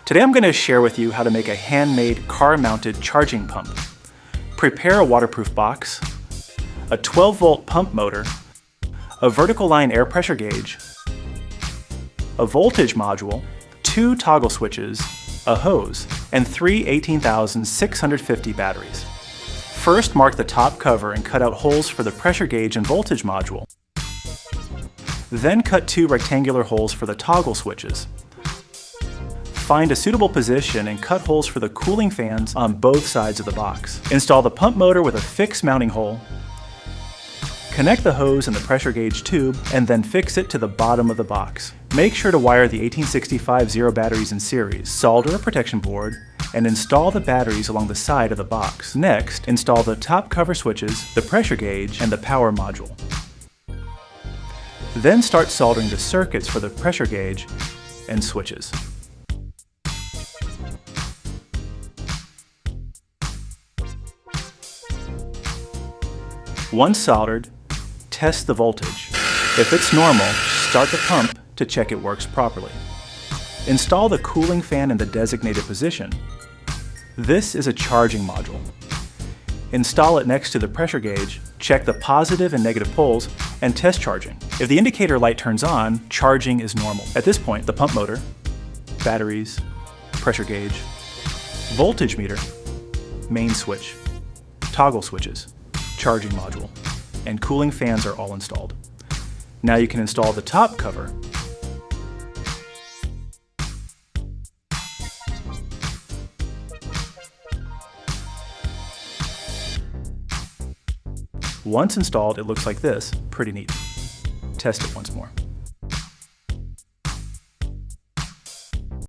Today I'm going to share with you how to make a handmade car-mounted charging pump. Prepare a waterproof box, a 12-volt pump motor, a vertical line air pressure gauge, a voltage module, 2 toggle switches, a hose, and 3 18,650 batteries. First, mark the top cover and cut out holes for the pressure gauge and voltage module. Then cut 2 rectangular holes for the toggle switches. Find a suitable position and cut holes for the cooling fans on both sides of the box. Install the pump motor with a fixed mounting hole. Connect the hose and the pressure gauge tube and then fix it to the bottom of the box. Make sure to wire the 1865 0 batteries in series, solder a protection board, and install the batteries along the side of the box. Next, install the top cover switches, the pressure gauge, and the power module. Then start soldering the circuits for the pressure gauge and switches. Once soldered, test the voltage. If it's normal, start the pump to check it works properly. Install the cooling fan in the designated position. This is a charging module. Install it next to the pressure gauge, check the positive and negative poles, and test charging. If the indicator light turns on, charging is normal. At this point, the pump motor, batteries, pressure gauge, voltage meter, main switch, toggle switches, charging module, and cooling fans are all installed. Now you can install the top cover. Once installed, it looks like this, pretty neat. Test it once more.